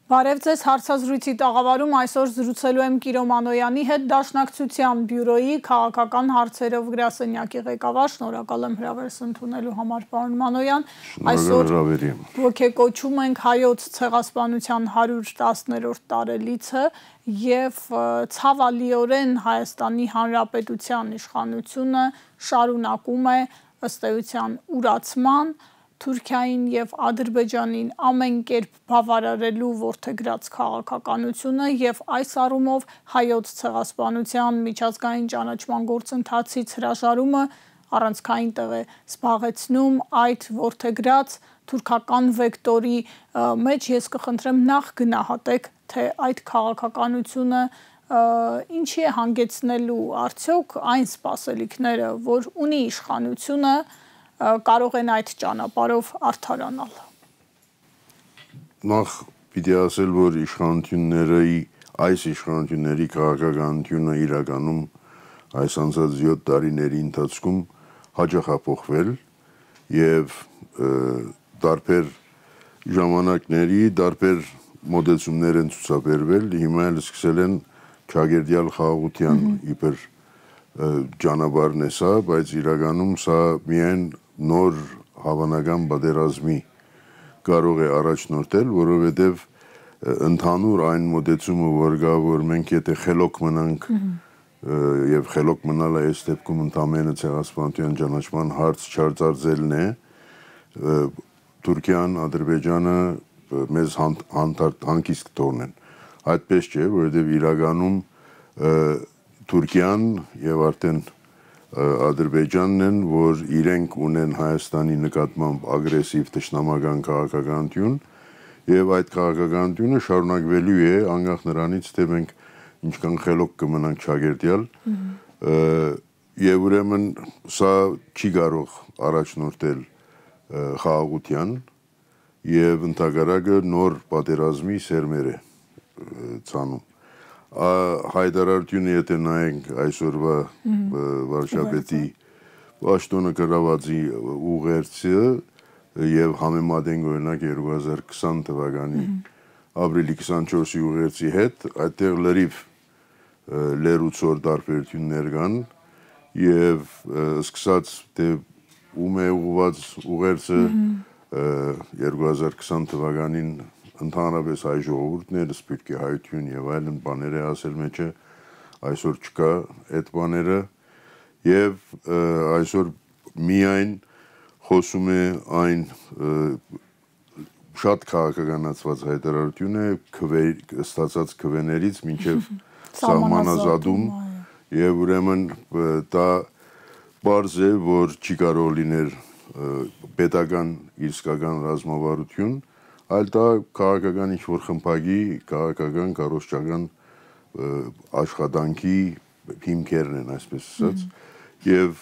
Բարև ձեզ, հարցազրույցի տաղավարում այսօր զրուցելու եմ Կիրո Մանոյանի հետ, Դաշնակցության բյուրոյի քաղաքական հարցերով գրասենյակի ղեկավար, շնորհակալ եմ հրավերս ընդունելու համար, պարոն Մանոյան, այսօր ոգեկոչում ենք հայոց ցեղասպանության 110-րդ տարելիցը եւ ցավալիորեն Հայաստանի Հանրապետության իշխանությունը շարունակում է ըստ էության ուրացման Թուրքիային եւ Ադրբեջանին ամեն կերպ բավարարելու որդեգրած քաղաքականությունը եւ այս առումով հայոց ցեղասպանության միջազգային ճանաչման գործընթացից հրաժարումը առանցքային տեղ է զբաղեցնում այդ որդեգրած թուրքական վեկտորի մեջ ես կխնդրեմ նախ գնահատեք թե այդ քաղաքականությունը ինչի է հանգեցնելու արդյոք այն սպասելիքները որ ունի իշխանությունը կարող են այդ ճանապարհով արդարանալ Նախ պիտի ասել որ այս իշխանությունների քաղաքականությունը իրականում այս անցած 7 տարիների ընթացքում հաճախ է փոխվել եւ տարբեր ժամանակների տարբեր մոդելություններ են ցուցաբերվել հիմա էլ սկսել են ճագերդյալ խաղաղության իբր ճանապարհն է սա բայց իրականում սա միայն նոր հավանական պատերազմի կարող է առաջնորդել, որովհետև ընդհանուր այն մոտեցումը, որ կա, որ մենք եթե խելոք մնանք եւ խելոք մնալը այս դեպքում ընդամենը ցեղասպանության ճանաչման հարց չարծարծելն է, Թուրքիան, Ադրբեջանը մեզ հանգիստ կթողնեն։ Այդպես չէ, որովհետև իրականում Թուրքիան եւ արդեն Ադրբեջանն են, որ իրենք ունեն Հայաստանի նկատմամբ ագրեսիվ թշնամական քաղաքականություն եւ այդ քաղաքականությունը շարունակվելու է անկախ նրանից թե մենք ինչքան խելոք կմնանք ճագերդյալ եւ ուրեմն սա չի կարող առաջնորդել խաղաղության եւ ընդհանրակը նոր պատերազմի սերմեր է ցանում հայտարարությունը եթե նայենք այսօրվա վարչապետի պաշտոնը կրավածի ուղերձը եւ համեմատենք օրինակ 2020 թվականի ապրիլի 24-ի ուղերձի հետ այդտեղ լրիվ լերուցոր տարբերություններ կան եւ սկսած թե ում է ուղված ուղերձը 2020 թվականին ընդհանրապես հայ ժողովուրդները սպիրկի հայություն եւ այլն բաներ է ասել մեջը այսօր չկա այդ բաները եւ այսօր միայն խոսում է այն շատ քաղաքականացված հայտարարություն է ստացած քվեներից մինչեւ սահմանազատում եւ ուրեմն դա բարձ է որ չի կարող լինել պետական իսկական ռազմավարություն այլ դա քաղաքական ինչ-որ խմբակի քաղաքական կառուցչական աշխատանքի հիմքերն են այսպես ասած եւ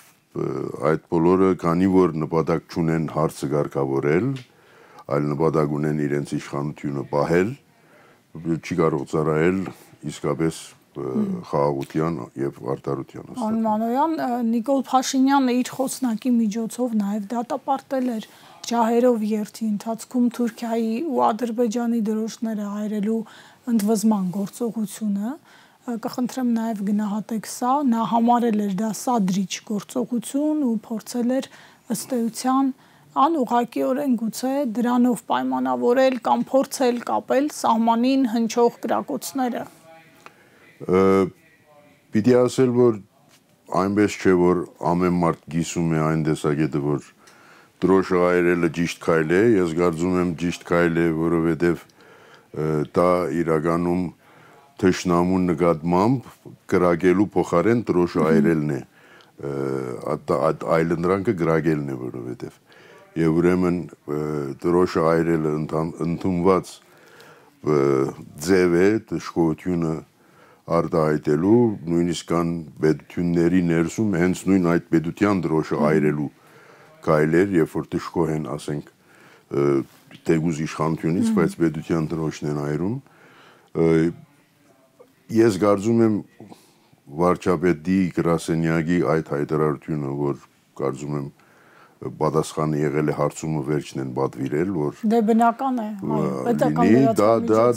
այդ բոլորը քանի որ նպատակ չունեն հարցը կարգավորել այլ նպատակ ունեն իրենց իշխանությունը պահել չի կարող ծառայել իսկապես խաղաղության եւ արդարության Պարոն Մանոյան Նիկոլ Փաշինյանը իր խոսնակի միջոցով նաեւ դատապարտել էր ջահերով երթի ընթացքում Թուրքիայի ու Ադրբեջանի դրոշները հայրելու ընդվզման գործողությունը կխնդրեմ նաև գնահատեք սա նա համարել էր դա սադրիչ գործողություն ու փորձել էր ըստ էության անուղղակիորեն գուցե դրանով պայմանավորել կամ փորձել կապել սահմանին հնչող գրակոծները Պիտի ասել որ այնպես չէ որ ամեն մարդ գիսում է այն տեսակետը որ Դրոշը հայրելը ճիշտ քայլ է, ես կարծում եմ ճիշտ քայլ է, որովհետև դա իրականում թշնամու նկատմամբ կրակելու փոխարեն դրոշը հայրելն է, այլընտրանքը կրակելն է, որովհետև եւ ուրեմն դրոշը հայրելը ընդունված ձև է դժգոհությունը արտահայտելու, նույնիսկ կան պետությունների ներսում հենց նույն այդ պետության դրոշը հայրելու կայլեր, երբ որ դժգոհ են, ասենք, թեգուզ իշխանությունից, բայց պետության դրոշն են այրում։ Ես կարծում եմ վարչապետի գրասենյակի այդ հայտարարությունը, որ կարծում եմ պատասխանը եղել է հարցումը վերջն են պատվիրել, որ դե բնական է,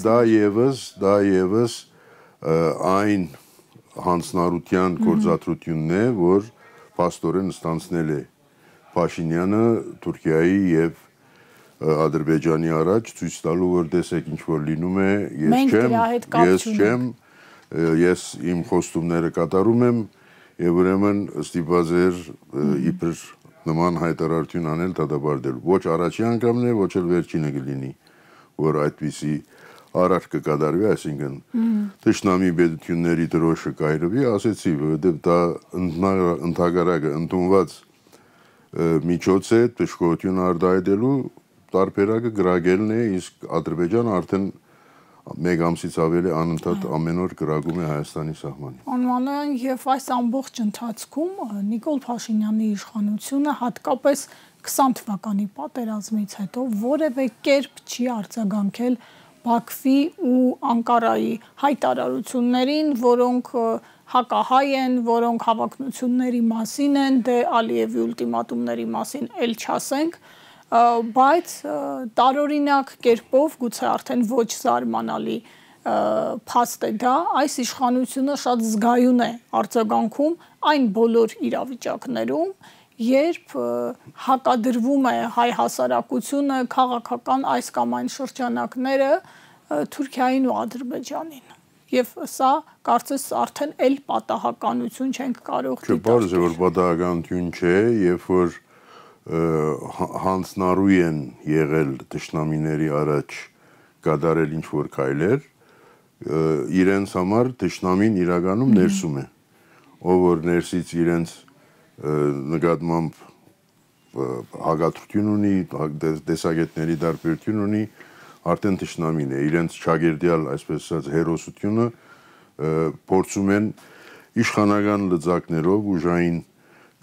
դա եւս այն հանձնարարության գործադրությունն է, որ փաստորեն ստանցնել է Փաշինյանը Թուրքիայի եւ Ադրբեջանի առաջ ցույց տալու, որ տեսեք ինչ որ լինում է, ես իմ խոստումները կատարում եմ եւ ուրեմն ստիպված էր իբր նման հայտարարություն անել դատապարտելու։ Ոչ առաջի անգամն է, ոչ էլ վերջինը կլինի, որ այդպիսի արարք կկատարվի, այսինքն թշնամի պետությունների դրոշը կայրվի, ասեցի, որովհետեւ դա ընդհանրակը ընդունված միջոց է դժգոհություն արտահայտելու տարբերակը գրագելն է, իսկ Ադրբեջանը արդեն մեկ ամսից ավելի անընդհատ ամեն օր գրագում է Հայաստանի սահմանին։ Անմանոյան, եւ այս ամբողջ ընթացքում Նիկոլ Փաշինյանի իշխանությունը հատկապես 20 թվականի պատերազմից հետո որևէ կերպ չի արձագանքել Բաքվի ու Անկարայի հայտարարություններին, որոնք հակահայ են, որոնք հավակնությունների մասին են, դե Ալիևի ուլտիմատումների մասին էլ չասենք, բայց տարօրինակ կերպով, գուցե արդեն ոչ զարմանալի փաստ է դա, այս իշխանությունը շատ զգայուն է արձագանքում այն բոլոր իրավիճակներում, երբ հակադրվում է հայ հասարակությունը, քաղաքական այս կամ այն շրջանակները Թուրքիային ու Ադրբեջանին։ Եվ սա կարծես արդեն էլ պատահականություն չենք կարող դիտարկել։ Չէ, բարձր որ պատահականություն չէ, երբ որ հանձնարարու են եղել թշնամիների առաջ կատարել ինչ որ քայլեր, իրենց համար թշնամին իրականում ներսում է, ով որ ներսից իրենց նկատմամբ հագատրություն ունի, տեսակետների տարբերություն ունի, արդեն թշնամին է, իրենց չագերդյալ, այսպես ասած, հերոսությունը փորձում են իշխանական լծակներով, ուժային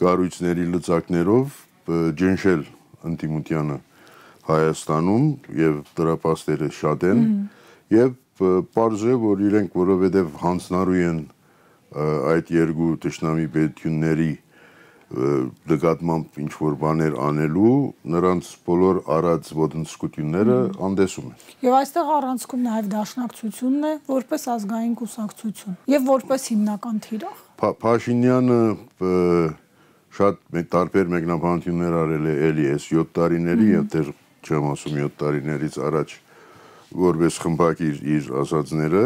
կառույցների լծակներով ջնշել ընդդիմությանը Հայաստանում եւ դրա փաստերը շատ են եւ պարզ է, որ իրենք որովհետեւ հանձնարարու են այդ երկու թշնամի պետությունների նկատմամբ ինչ որ բաներ անելու, նրանց բոլոր արած ոտնձգությունները անդեսում են։ Եվ այստեղ առանցքում նաև դաշնակցությունն է, որպես ազգային կուսակցություն եւ որպես հիմնական թիրախ։ Փաշինյանը շատ տարբեր մեկնաբանություններ արել է էլի այս 7 տարիների եւ դեռ չեմ ասում 7 տարիներից առաջ որպես խմբակիր իր ասածները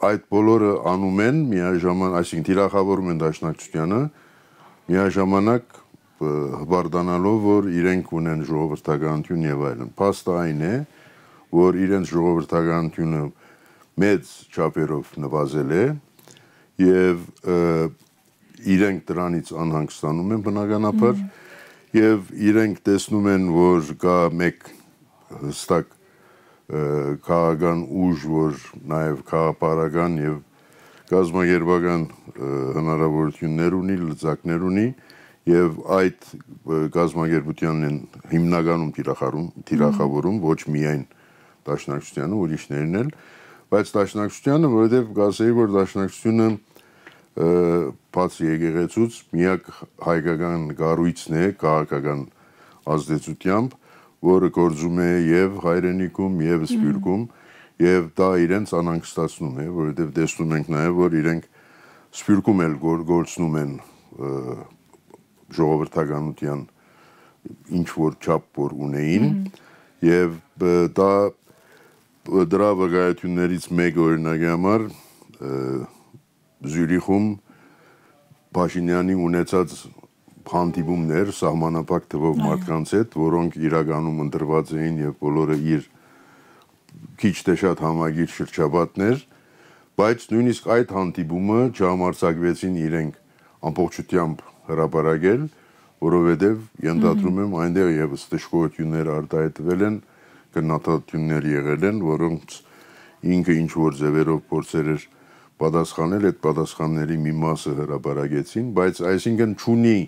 այդ բոլորը անում են միաժամանակ, այսինքն թիրախավորում են դաշնակցությանը, միաժամանակ հբարդանալով, որ իրենք ունեն ժողովրդականություն եւ այլն։ Փաստը այն է, որ իրենց ժողովրդականությունը մեծ չափերով նվազել է եւ իրենք դրանից անհանգստանում են բնականաբար եւ իրենք տեսնում են, որ կա մեկ հստակ քաղաքական ուժ, որ նաև քաղաքապարական եւ կազմակերպական հնարավորություններ ունի, լծակներ ունի եւ այդ կազմակերպությանն են հիմնականում թիրախավորում ոչ միայն դաշնակցությանը, ուրիշներն էլ, բայց դաշնակցությանը, որովհետեւ կասեի, որ դաշնակցությունը բացի եկեղեցուց միակ հայկական կառույցն է քաղաքական ազդեցությամբ, որը գործում է եւ հայրենիքում եւ սփյուռքում եւ դա իրենց անհանգստացնում է, որովհետեւ տեսնում ենք նաեւ, որ իրենք սփյուռքում էլ գործնում են ժողովրդականության ինչ որ չափ որ ունեին եւ դա դրա վկայություններից մեկ օրինակի համար Զյուրիխում Փաշինյանի ունեցած հանդիպումներ սահմանափակ թվով մարդկանց հետ, որոնք իրականում ընտրված էին եւ բոլորը իր քիչ թե շատ համագիր շրջապատներ, բայց նույնիսկ այդ հանդիպումը չհամարձակվեցին իրենք ամբողջությամբ հրապարակել, որովհետեւ ենթադրում եմ այնտեղ եւս դժգոհություններ արտահայտվել են, գնահատություններ եղել են, որոնց ինքը ինչ որ ձևերով փորձեր էր պատասխանել, այդ պատասխանների մի մասը հրապարակեցին, բայց այսինքն չունի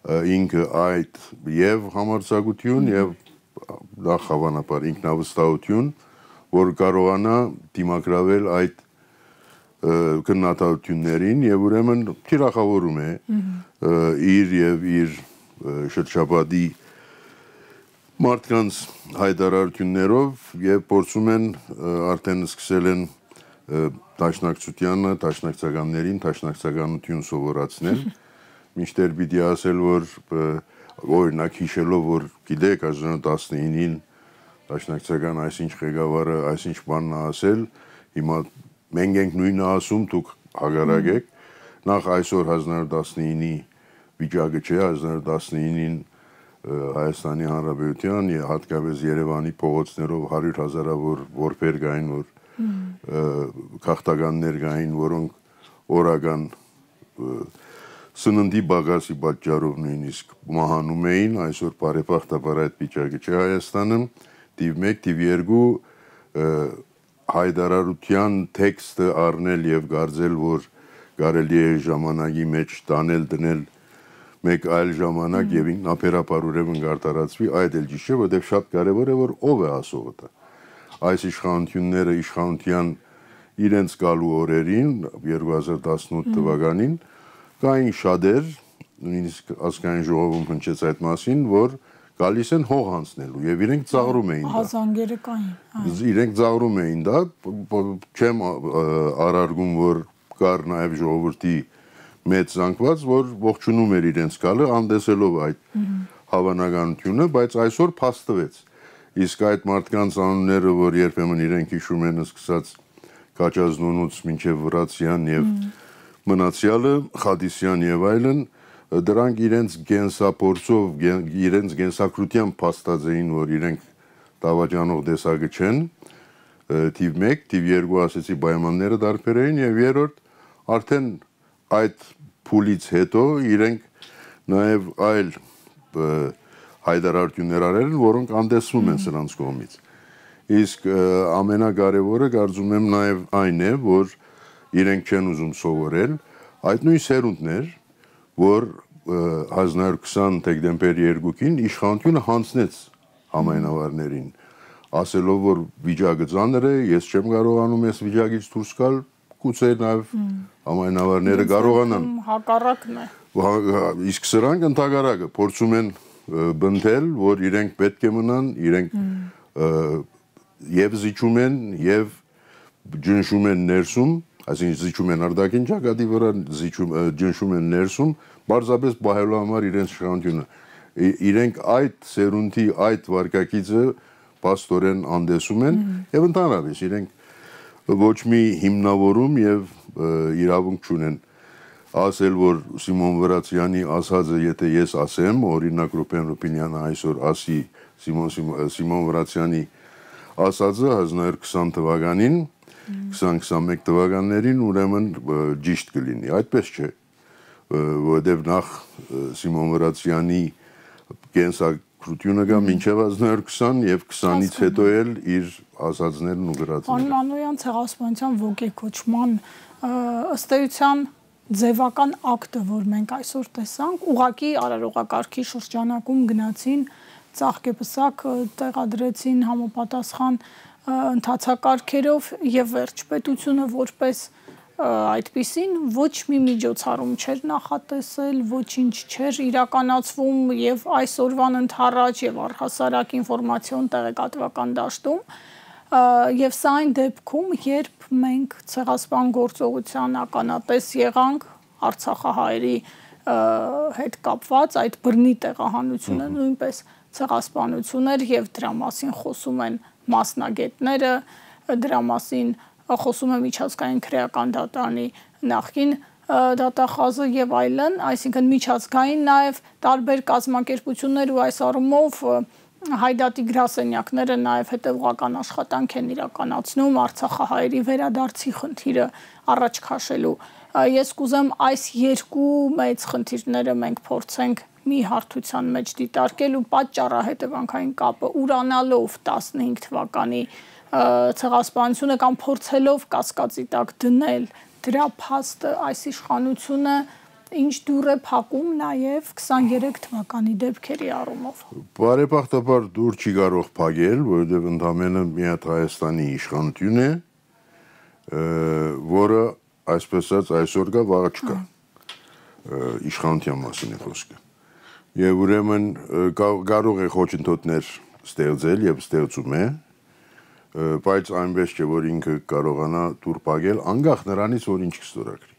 ինքը այդ եւ համարձակություն եւ նախ հավանաբար ինքնավստահություն, որ կարողանա դիմակրավել այդ քննադատություններին եւ ուրեմն թիրախավորում է իր եւ իր շրջապատի մարդկանց հայտարարություններով եւ փորձում են արդեն սկսել են դաշնակցականներին դաշնակցականություն սովորացնել մինչդեռ պիտի ասել որ օրինակ հիշելով որ գիտեք 1919-ին դաշնակցական այսինչ ղեկավարը այսինչ բանն ասել հիմա մենք ենք նույնը ասում դուք հագարակ եք նախ այսօր 1919-ի վիճակը չէ 1919-ին Հայաստանի Հանրապետության եւ հատկապես Երևանի փողոցներով 100,000-ավոր որբեր կային որ քաղաքականներ կային որոնք օրական սննդի բագասի պատճառով նույնիսկ մահանում էին այսօր բարեբախտաբար այդ վիճակը չէ Հայաստանում թիվ 1 թիվ 2 հայտարարության տեքստը առնել եւ գարձել որ կարելի է ժամանակի մեջ տանել դնել մեկ այլ ժամանակ եւ ինքնաբերաբար ուրեմն գարտարացվի այդ էլ ճիշտ չէ որովհետեւ շատ կարեւոր է որ ով է ասողը դա այս իշխանությունները իշխանության իրենց գալու օրերին 2018 թվականին կային շատեր նույնիսկ ազգային ժողովում հնչեց այդ մասին որ գալիս են հող հանձնելու եւ իրենք ծաղրում էին դա հազանգերը կային իրենք ծաղրում էին դա չեմ արարգում որ կար նաեւ ժողովրդի մեծ զանգված որ ողջունում էր իրենց գալը անդեսելով այդ հավանականությունը բայց այսօր փաստվեց իսկ այդ մարդկանց անունները որ երբեմն իրենք հիշում են սկսած Քաչազնունուց մինչև Վրացյան եւ մնացյալը Խադիսյան եւ այլն դրանք իրենց գենսափորձով իրենց գենսակրությամբ փաստած էին որ իրենք դավաճանող դեսագը չեն թիվ 1 թիվ 2 ասեցի պայմանները դարբեր էին եւ երրորդ արդեն այդ փուլից հետո իրենք նաեւ այլ հայտարարություններ արել են որոնք անդեսվում են սրանց կողմից իսկ ամենակարևորը կարծում եմ նաեւ այն է որ իրենք չեն ուզում սովորել այդ նույն սերունդներ որ 1920 դեկտեմբեր 2-ին իշխանությունը հանձնեց համայնավարներին ասելով որ վիճակը ծանր է ես չեմ կարողանում այս վիճակից դուրս գալ գուցե նաեւ համայնավարները կարողանան հակառակն է իսկ սրանք ընդհակառակը փորձում են բնդել որ իրենք պետք է մնան իրենք եւ զիջում են եւ ջնշում են ներսում այսինքն զիջում են արտաքին ճակատի վրա ջնշում են ներսում բարձրապես բահելու համար իրենց իշխանությունը իրենք այդ սերունդի այդ վարկակիցը պաստորեն անդեսում են եւ ընդհանրապես իրենք ոչ մի հիմնավորում եւ իրավունք չունեն ասել որ Սիմոն Վրացյանի ասածը եթե ես ասեմ օրինակ Ռուբեն Ռուբինյանը այսօր ասի Սիմոն Վրացյանի ասածը 1920 թվականին 2021 թվականներին ուրեմն ճիշտ կլինի այդպես չէ որովհետեւ նախ Սիմոն Վրացյանի կենսակրությունը կա մինչև 1920 եւ 20-ից հետո էլ իր ասածներն ու գրածները Մանոյան ցեղասպանության ոգեկոչման ըստ էության ձևական ակտը որ մենք այսօր տեսանք ուղղակի արարողակարգի շրջանակում գնացին ծաղկեպսակ տեղադրեցին համապատասխան ընթացակարգերով եւ վերջ պետությունը որպես այդպիսին ոչ մի միջոցառում չէր նախատեսել, ոչինչ չէր իրականացվում եւ այսօրվան ընթառաջ եւ առհասարակ ինֆորմացիոն տեղեկատվական դաշտում եւ սա այն դեպքում երբ մենք ցեղասպան գործողության ականատես եղանք Արցախահայերի հետ կապված այդ բռնի տեղահանությունը նույնպես ցեղասպանություն էր եւ դրա մասին խոսում են մասնագետները դրա մասին խոսում է միջազգային քրեական դատարանի նախկին դատախազը եւ այլն, այսինքն միջազգային նաեւ տարբեր կազմակերպություններ ու այս առումով հայդատի գրասենյակները նաեւ հետեւողական աշխատանք են իրականացնում Արցախահայերի վերադարձի խնդիրը առաջ քաշելու։ Ես կուզեմ այս երկու մեծ խնդիրները մենք փորձենք մի հարթության մեջ դիտարկել ու պատճառահետևանքային կապը ուրանալով 15 թվականի ցեղասպանությունը կամ փորձելով կասկածի տակ դնել դրա փաստը այս իշխանությունը ինչ դուր է փակում նաև 23 թվականի դեպքերի առումով։ Բարեբախտաբար դուր չի կարող փակել, որովհետև ընդամենը մի հատ Հայաստանի իշխանություն է, որը այսպես ասած այսօր կա, վաղը չկա։ Իշխանության մասին է խոսքը։ Եվ ուրեմն կարող է խոչընդոտներ ստեղծել եւ ստեղծում է, բայց այնպես չէ, որ ինքը կարողանա դուր փակել անկախ նրանից, որ ինչ կստորագրի։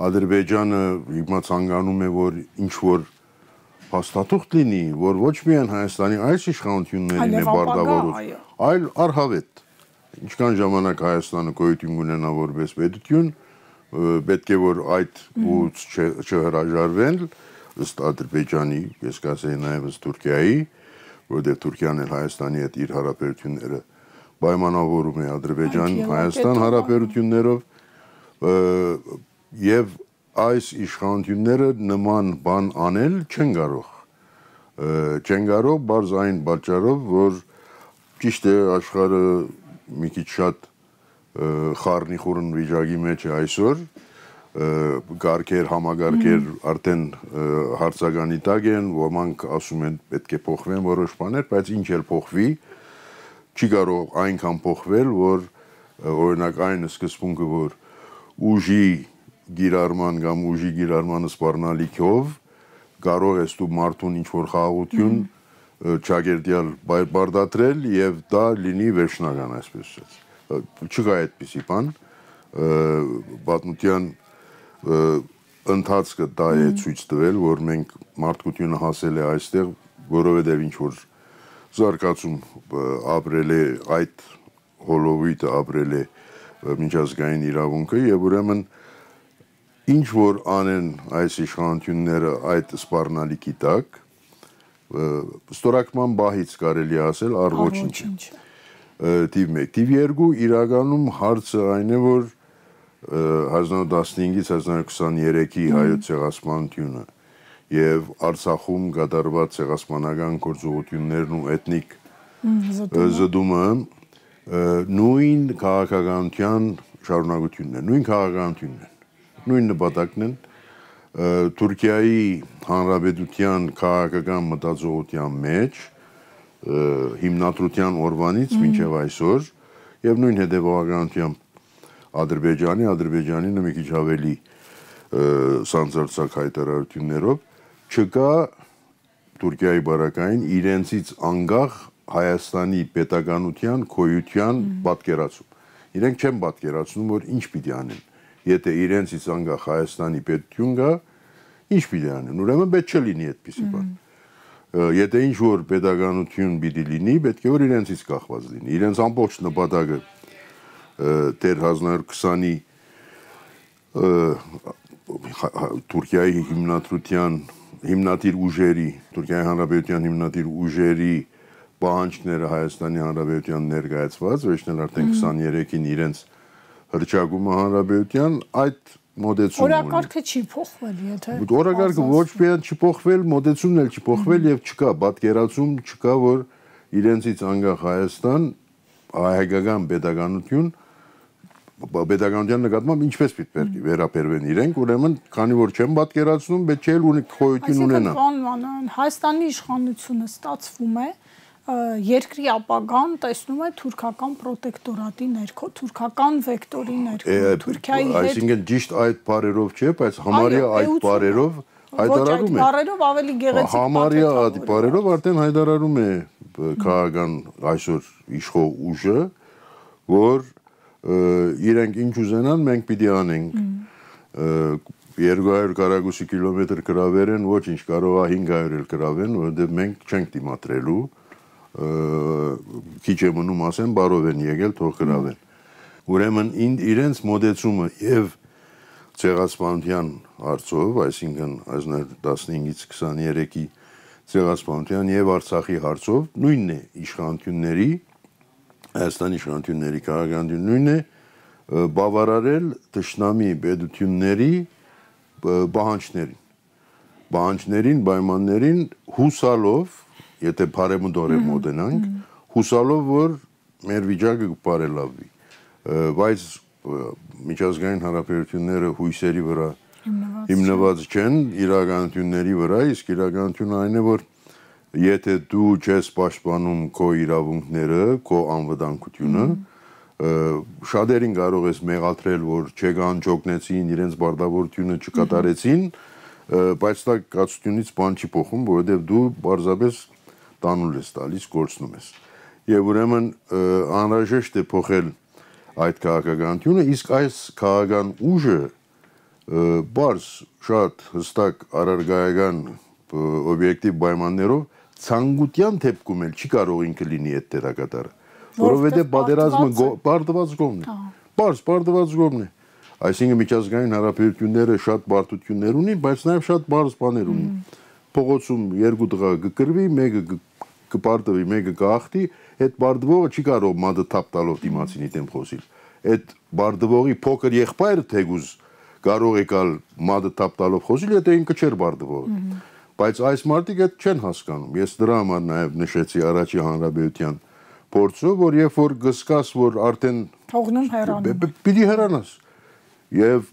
Ադրբեջանը հիմա ցանկանում է, որ ինչ որ փաստաթուղթ լինի, որ ոչ միայն Հայաստանի այս իշխանություններին է բառնավորում, այլ առհավետ ինչքան ժամանակ Հայաստանը գոյություն ունենա որպես պետություն, պետք է որ այդ ուց չհրաժարվեն ըստ Ադրբեջանի, ես կասեի նաև ըստ Թուրքիայի, որովհետև Թուրքիան էլ Հայաստանի հետ իր հարաբերությունները պայմանավորում է Ադրբեջան-Հայաստան հարաբերություններով եւ այս իշխանությունները նման բան անել չեն կարող բարձ այն պատճառով, որ ճիշտ է աշխարհը մի քիչ շատ խառնիխուռն վիճակի մեջ է այսօր, համագարկեր արդեն հարցականի տակ են, ոմանք ասում են պետք է փոխվեն որոշ բաներ, բայց ինչ էլ փոխվի, չի կարող այնքան փոխվել, որ օրինակ այն սկզբունքը, որ ուժի գիրառման կամ ուժի գիրառմանը սպառնալիքով կարող ես դու մարդուն ինչ-որ խաղաղություն չագերտյալ բարդատրել եւ դա լինի վերջնական, այսպես ասած։ Չկա այդպիսի բան, պատմության ընթացքը դա է ցույց տվել, որ մենք մարդկությունը հասել է այստեղ, որովհետեւ ինչ-որ զարգացում ապրել է այդ հոլովիտը ապրել է միջազգային իրավունքը եւ ուրեմն ինչ որ անեն այս իշխանությունները այդ սպառնալիքի տակ ստորագրման բահից կարելի ասել առ ոչինչ թիվ 1 թիվ 2 իրականում հարցը այն է որ 1915-ից 1923-ի հայոց ցեղասպանությունը եւ Արցախում կատարված ցեղասպանական գործողություններն ու էթնիկ զդումը նույն քաղաքականության շարունակությունն է, նույն քաղաքականությունն է, նույն նպատակն են Թուրքիայի հանրապետության քաղաքական մտածողության մեջ հիմնադրության օրվանից մինչև այսօր եւ նույն հետեւողականությամբ Ադրբեջանի մի քիչ ավելի սանձարձակ հայտարարություններով չկա Թուրքիայի բարակային իրենցից անկախ Հայաստանի պետականության քոյության պատկերացում։ Իրենք չեն պատկերացնում, որ ինչ պիտի անեն։ Եթե իրենցից անկախ Հայաստանի պետություն կա, ինչ պիտի անեն։ Ուրեմն պետք չէ լինի այդպիսի բան։ Եթե ինչ որ պետականություն պիտի լինի, պետք է որ իրենցից կախված լինի։ Իրենց ամբողջ նպատակը դեր 1920-ի Թուրքիայի հիմնադիր ուժերի, Թուրքիայի հանրապետության հիմնադիր ուժերի պահանջները Հայաստանի հանրապետության ներկայացված, վերջնել արդեն 23-ին իրենց հռչակումը հանրապետության այդ մոդեցումն ունի։ Օրակարգը չի փոխվել, եթե օրակարգը ոչ միայն չի փոխվել, մոդեցումն էլ չի փոխվել եւ չկա պատկերացում, չկա որ իրենցից անկախ Հայաստան հայկական պետականություն պետականության նկատմամբ ինչպես պիտի վերաբերվեն իրենք, ուրեմն քանի որ չեն պատկերացնում, պետք է ունի քոյություն ունենա։ Այսինքն Հայաստանի իշխանությունը ստացվում է երկրի ապագան տեսնում է թուրքական պրոտեկտորատի ներքո, թուրքական վեկտորի ներքո, Թուրքիայի հետ։ Այսինքն ճիշտ այդ բառերով չէ, բայց համարյա այդ բառերով հայտարարում է։ Բառերով ավելի գեղեցիկ համարյա այդ բառերով արդեն հայտարարում է քաղաքական այսօր իշխող ուժը, որ իրենք ինչ ուզենան, մենք պիտի անենք։ 200 կարագուսի կիլոմետր գրավեն, ոչինչ, կարող է 500 էլ գրավեն, որովհետև մենք չենք դիմադրելու, քիչ է մնում ասեն, բարով են եկել, թող գրավեն։ Ուրեմն իրենց մոդեցումը եւ ցեղասպանության հարցով, այսինքն 1915-ից 23-ի ցեղասպանության եւ Արցախի հարցով նույնն է իշխանությունների Հայաստանի իշխանությունների քաղաքականություն նույնն է բավարարել թշնամի պետությունների պահանջներին, պայմաններին հուսալով, եթե բարեմուտորը մոտենանք, հուսալով, որ մեր վիճակը կբարելավվի, բայց միջազգային հարաբերությունները հույսերի վրա հիմնված չեն իրականությունների վրա, իսկ իրականությունը այն է, որ եթե դու չես պաշտպանում քո իրավունքները, քո անվտանգությունը, շատերին կարող ես մեղադրել, որ չեկան, չօգնեցին, իրենց բարդավորությունը չկատարեցին, բայց դա կացությունից բան չի փոխում, որովհետև դու պարզապես տանուլ ես տալիս, կորցնում ես։ Եվ ուրեմն անհրաժեշտ է փոխել այդ քաղաքականությունը, իսկ այս քաղաքական ուժը բարձ շատ հստակ առարգայական օբյեկտիվ պայմաններով ցանկության դեպքում էլ չի կարող ինքը լինի այդ դերակատարը, որովհետև պատերազմը պարտված կողմն է, պարտված կողմն է, այսինքն միջազգային հարաբերությունները շատ բարդություններ ունի, բայց նաև շատ բարձ բաներ ունի, փողոցում երկու տղա կկրվի, մեկը կպարտվի, մեկը կախտի, այդ բարդվողը չի կարող մատը թափ տալով դիմացինի դեմ խոսել, այդ բարդվողի փոքր եղբայրը թեկուզ կարող է գալ մատը թափ տալով խոսել, եթե ինքը չէր բարդվողը, բայց այս մարդիկ այդ չեն հասկանում, ես դրա համար նաև նշեցի առաջի հանրապետության փորձով, որ երբ որ գսկաս, որ արդեն թողնում հեռանում, պիտի հեռանաս, եւ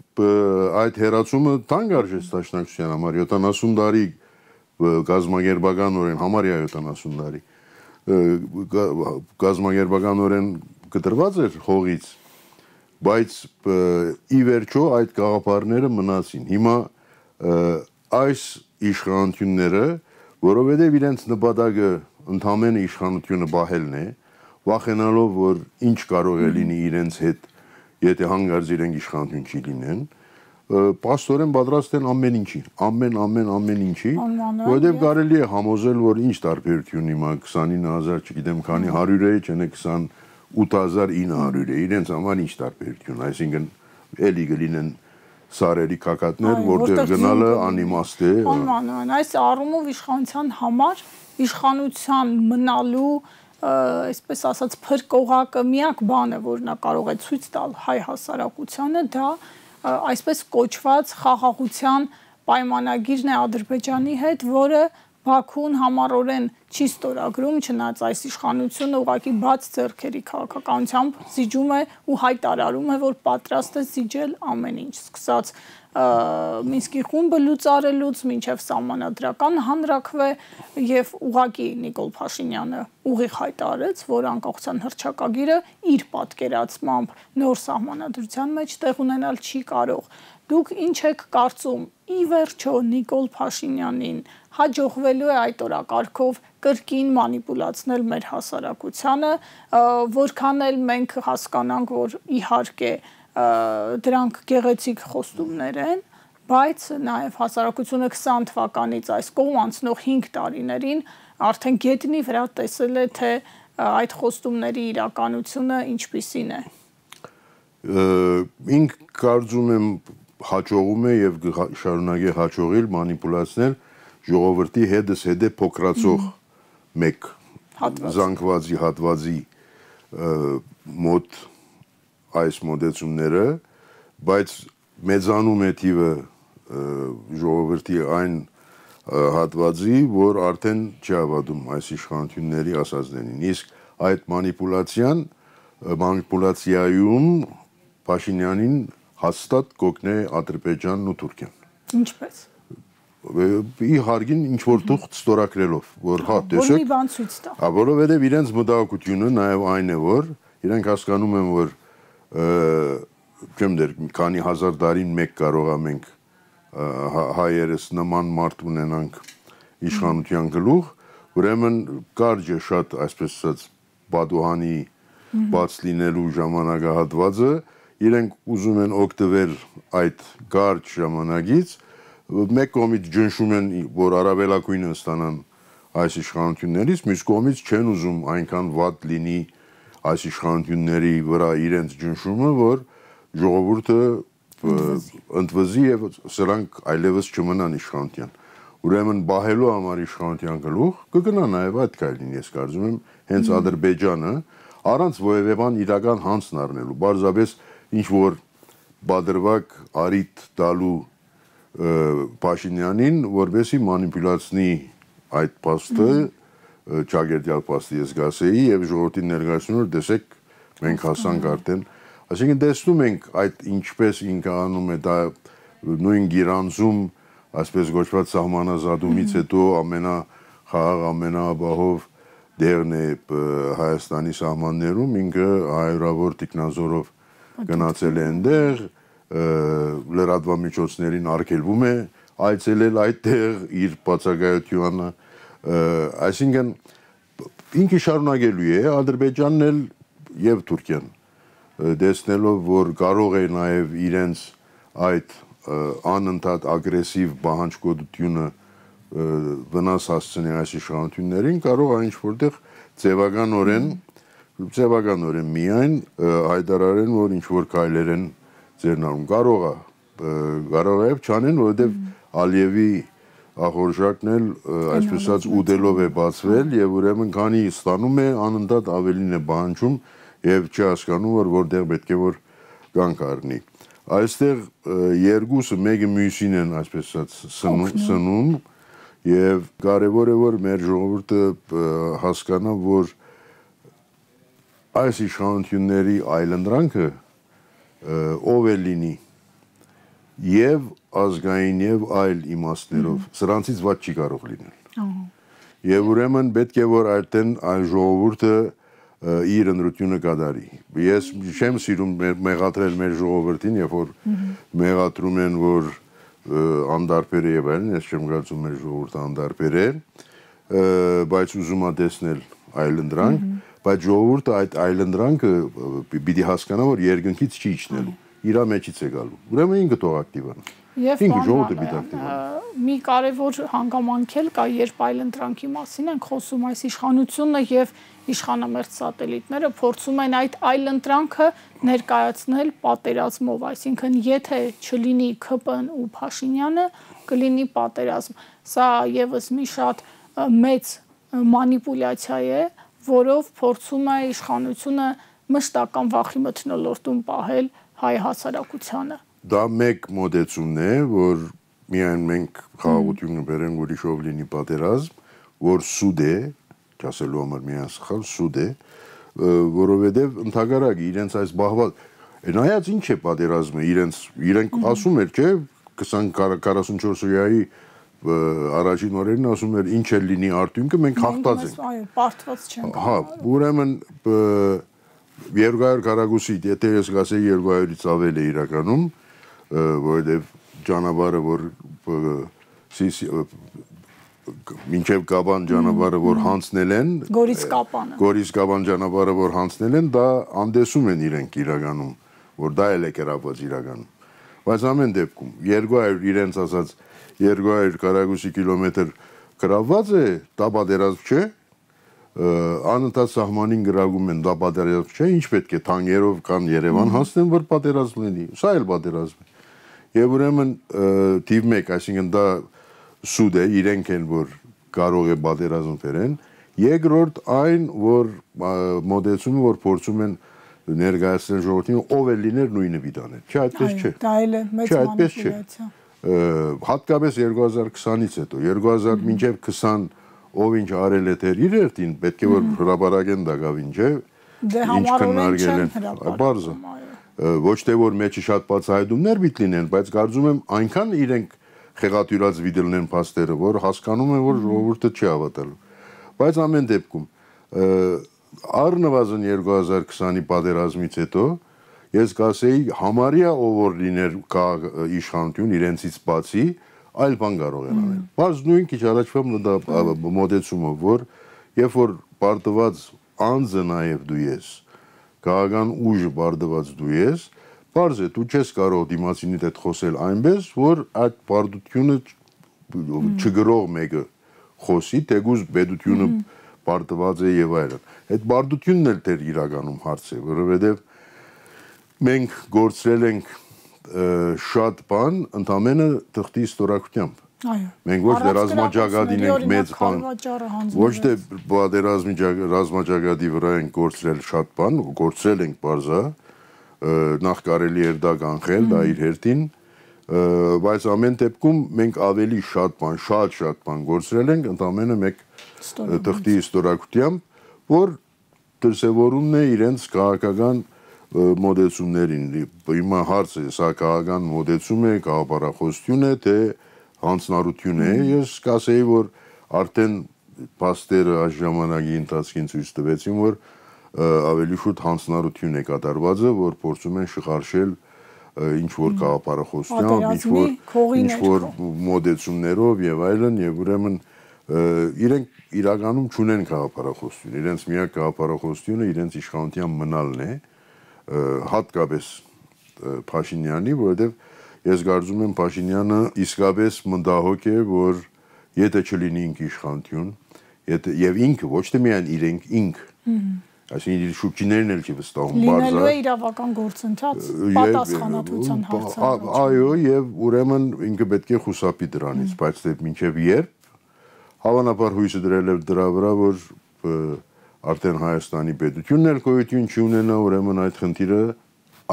այդ հեռացումը թանկ արժեց դաշնակցության համար 70 տարի գազագերբականորեն համարյա 70 տարի գազագերբականորեն կտրված էր հողից, բայց ի վերջո այդ գաղափարները մնացին։ Հիմա այս իշխանությունները, որովհետև իրենց նպատակը ընդհանրապես իշխանությունը բահելն է, վախենալով, որ ինչ կարող է լինի իրենց հետ, եթե հանգարց իրենք իշխանություն չի լինեն, պաստորեն պատրաստ են ամեն ինչի, ամեն ինչի, որովհետև կարելի է համոզել, որ ինչ տարբերություն հիմա 29,000, չգիտեմ, քանի 100 է, չնե 28,900 է, իրենց համար ինչ տարբերություն, այսինքն էլի կլինեն սարերի կակատներ, որտեղ գնալը անիմաստ է։ Անմանուան, այս առումով իշխանության համար իշխանության մնալու այսպես ասած փրկողակը միակ բանը, որ նա կարող է ցույց տալ հայ հասարակությանը, դա այսպես կոչված խաղաղության պայմանագիրն է Ադրբեջանի հետ, որը Բաքուն համառորեն չի ստորագրում, չնայած այս իշխանությունը ուղղակի բաց ձեռքերի քաղաքականությամբ զիջում է ու հայտարարում է, որ պատրաստ է զիջել ամեն ինչ, սկսած Մինսկի խումբը լուծարելուց մինչև սահմանադրական հանրաքվե եւ ուղղակի Նիկոլ Փաշինյանը ուղիղ հայտարարեց, որ անկախության հռչակագիրը իր պատկերացմամբ նոր սահմանադրության մեջ տեղ ունենալ չի կարող։ Դուք ինչ եք կարծում, ի վերջո Նիկոլ Փաշինյանին հաջողվելու է այդ օրակարգով կրկին մանիպուլացնել մեր հասարակությանը, որքան էլ մենք հասկանանք, որ իհարկե դրանք գեղեցիկ խոստումներ են, բայց նաև հասարակությունը 20 թվականից այս կողմ անցնող 5 տարիներին արդեն գետնի վրա տեսել է, թե այդ խոստումների իրականությունը ինչպիսին է։ Ինք կարծում եմ հաջողում է եւ շարունակի հաջողել մանիպուլացնել ժողովրդի հետս հետե փոքրացող մեկ զանգվածի հատվածի մոտ այս մոդեցումները, բայց մեծանում է թիվը ժողովրդի այն հատվածի, որ արդեն չի հավատում այս իշխանությունների ասածներին։ Իսկ այդ մանիպուլացիայում Փաշինյանին հաստատ կօգնի Ադրբեջանն ու Թուրքիան։ Ինչպես։ Իհարկին ինչ որ թուղթ ստորագրելով, որ հա տեսեք, որ մի բան ցույց տա։ Որովհետև իրենց մտահոգությունը նաև այն է, որ իրենք հասկանում են, որ չեմ դեր քանի հազար տարին մեկ կարողա մենք հայերս նման մարդ ունենանք իշխանության գլուխ, ուրեմն կարճ է շատ այսպես ասած բադուհանի բաց լինելու ժամանակահատվածը, իրենք ուզում են օգտվել այդ կարճ ժամանակից, մեկ կողմից ջնշում են, որ առավելագույնը ստանան այս իշխանություններից, մյուս կողմից չեն ուզում այնքան վատ լինի այս իշխանությունների վրա իրենց ջնշումը, որ ժողովուրդը ընդվզի եւ սրանք այլևս չմնան իշխանության։ Ուրեմն բահելու համար իշխանության գլուխ կգնա նաեւ այդ կայլին, ես կարծում եմ, հենց Ադրբեջանը առանց որևէ բան իրական հանցն առնելու, բարձրապես ինչ որ բادرվակ արիտ տալու Փաշինյանին, որովհետեւ մանիպուլացնի այդ փաստը ճագերտյալ փաստի ես գասեի եւ ժողովրդին ներկայացնում որ տեսեք մենք հասանք արդեն, այսինքն տեսնում ենք այդ ինչպես ինքը անում է դա նույն գիրանձում, այսպես գոչված սահմանազատումից հետո ամենախաղաղ ամենաբահով դերն է Հայաստանի սահմաններում, ինքը 100-ավոր տիկնազորով գնացել է այնտեղ, լրատվամիջոցներին արգելվում է այցելել այդտեղ իր բացակայությանը, այսինքն ինքը շարունակելու է Ադրբեջանն էլ եւ Թուրքիան դեսնելով, որ կարող է նաեւ իրենց այդ անընդհատ ագրեսիվ բանջկոտությունը վնաս հասցնել այս իշխանություններին, կարող է ինչ-որտեղ ձևականորեն միայն հայտարարեն, որ ինչ-որ քայլեր են ձեռնարկում, կարող է չանեն, որովհետև Ալիևի ախորժակն էլ այսպես ասած ուտելով է բացվել եւ ուրեմն քանի ստանում է անընդհատ ավելին է բանջում եւ չի հասկանում, որ որտեղ պետք է որ կանգ առնի։ Այստեղ երկուսը մեկը մյուսին են այսպես ասած սնում եւ կարեւոր է որ մեր ժողովուրդը հասկանա, որ այս իշխանությունների այլընտրանքը ով է լինի եւ ազգային եւ այլ իմաստներով սրանցից ված չի կարող լինել։ Եվ ուրեմն պետք է որ այդտեն այն ժողովուրդը իր ընտրությունը կատարի։ Ես չեմ սիրում մեղադրել մեր ժողովրդին, երբ որ մեղադրում են, որ անդարբեր է եւ այլն, ես չեմ կարծում մեր ժողովուրդը անդարբեր է, բայց ուզում է տեսնել այլընտրանք, բայց ժողովուրդը այդ այլընտրանքը պիտի հասկանա, որ երկնքից չի իջնելու, իր մեջից է գալու։ Ուրեմն ինքը թող ակտիվանա։ Ինքը ժողովուրդը պիտի ակտիվանա։ Մի կարևոր հանգամանք էլ կա, երբ այլընտրանքի մասին ենք խոսում, այս իշխանությունը եւ իշխանամերձ սատելիտները փորձում են այդ այլընտրանքը ներկայացնել պատերազմով, այսինքն եթե չլինի ՔՊ-ն ու Փաշինյանը, կլինի պատերազմ։ Սա եւս մի շատ մեծ մանիպուլյացիա է, որով փորձում է իշխանությունը մշտական վախի մթնոլորտում պահել հայ հասարակությանը։ Դա մեկ մոդեցումն է, որ միայն մենք խաղաղություն բերենք, ուրիշով լինի պատերազմ, որ սուտ է, չասելու համար միայն սխալ, սուտ է, որովհետև ընդհակառակ իրենց այս բաղված, նայած ինչ է պատերազմը, իրենք ասում էր, չէ, 2044-ի առաջին օրերին ասում էր ինչ է լինի արդյունքը, մենք հաղթած ենք։ Այո, պարտված չենք։ Հա, ուրեմն 200 քառակուսի, եթե ես գասեի 200-ից ավել է իրականում, որովհետև ճանապարհը, որ մինչև Կաբան ճանապարհը, որ հանցնել են, Գորիս Կաբան ճանապարհը, որ հանցնել են, դա անդեսում են իրենք իրականում, որ դա էլ է կերապված իրականում։ Բայց ամեն դեպքում 200 իրենց ասած 200 քառակուսի կիլոմետր գրավված է, դա պատերազմ չէ, անընդհատ սահմանին գրավում են, դա պատերազմ չէ, ինչ պետք է թանկերով կան Երևան հանցնեն, որ պատերազմ լինի, սա էլ պատերազմ է։ Եվ ուրեմն թիվ 1, այսինքն դա սուտ է, իրենք են, որ կարող է պատերազմ բերեն, երկրորդ այն, որ մոդեցումը, որ փորձում են ներկայացնել ժողովրդին, ով է լիներ նույնը պիտաներ, չէ, այդպես չէ։ Դա էլ է մեծ մանիպուլյացիա։ Հատկապես 2020-ից հետո, 2000 մինչև 20 ով ինչ արել է դեր իր երթին, պետք է որ հրապարակեն դա գավին, չէ։ Դե համառորեն չեն հրապարակում, ոչ թե որ մեջը շատ բացահայտումներ պիտի լինեն, բայց կարծում եմ այնքան իրենք խեղաթյուրած վիդելնեն փաստերը, որ հասկանում են, որ ժողովուրդը չի հավատալու։ Բայց ամեն դեպքում առնվազն 2020-ի պատերազմից հետո ես կասեի համարյա ով որ լիներ իշխանություն իրենցից բացի, այլ բան կարող են անել։ Բայց նույն քիչ առաջվա մոդեցումը, որ երբ որ պարտված անձը նաև դու ես, քաղաքական ուժը պարտված դու ես, պարզ է դու չես կարող դիմացինիդ հետ խոսել այնպես, որ այդ պարտությունը չգրող մեկը խոսի, թեկուզ պետությունը պարտված է եւ այլն։ Այդ պարտությունն էլ դեր իրականում հարց է, որովհետեւ մենք գործել ենք շատ բան ընդամենը թղթի ստորակությամբ։ Այո։ Մենք ոչ թե ռազմաճակատին ենք մեծ բան, ոչ թե պատերազմի ռազմաճակատի վրա ենք գործել շատ բան, գործել ենք բարձա, նախ կարելի էր դա կանխել, դա իր հերթին, բայց ամեն դեպքում մենք ավելի շատ բան գործել ենք ընդամենը մեկ թղթի ստորակությամբ, որ դրսևորումն է իրենց քաղաքական մոդեցումներին, հիմա հարց է, սա քաղաքական մոդեցում է, գաղափարախոսություն է, թե հանձնառություն է, ես կասեի, որ արդեն փաստերը այս ժամանակի ընթացքին ցույց տվեցին, որ ավելի շուտ հանձնարարություն է կատարվածը, որ փորձում են շղարշել ինչ որ գաղափարախոսությամբ, ինչ որ մոդեցումներով եւ այլն, եւ ուրեմն իրենք իրականում չունեն գաղափարախոսություն, իրենց միակ գաղափարախոսությունը իրենց իշխանության մնալն է, հատկապես Փաշինյանի, որովհետեւ ես կարծում եմ Փաշինյանը իսկապես մտահոգ է, որ եթե չլինի ինքը իշխանություն, եւ ինքը ոչ թե միայն իրենք այսինքն իր շուկիներն էլ չի վստահում բարձր։ Լինելու է իրավական գործընթաց, պատասխանատվության հարցը։ Այո, եւ ուրեմն ինքը պետք է խուսափի դրանից, բայց դե մինչեւ երբ հավանաբար հույսը դրել է դրա վրա, որ արդեն Հայաստանի պետությունն էլ գոյություն չունենա, ուրեմն այդ խնդիրը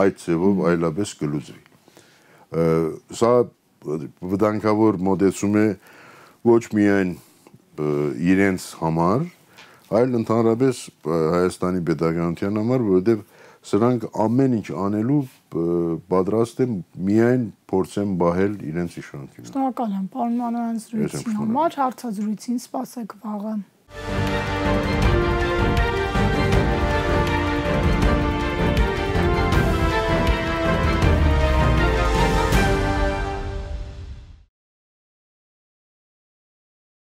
այդ ձևով այլապես կլուծվի։ Սա վտանգավոր մոտեցում է ոչ միայն իրենց համար, այլ ընդհանրապես Հայաստանի պետականության համար, որովհետև սրանք ամեն ինչ անելու պատրաստ են միայն փորձեն բահել իրենց իշխանությունը։ Շնորհակալ եմ, պարոն Մանոյան, զրույցի համար, հարցազրույցին սպասեք վաղը։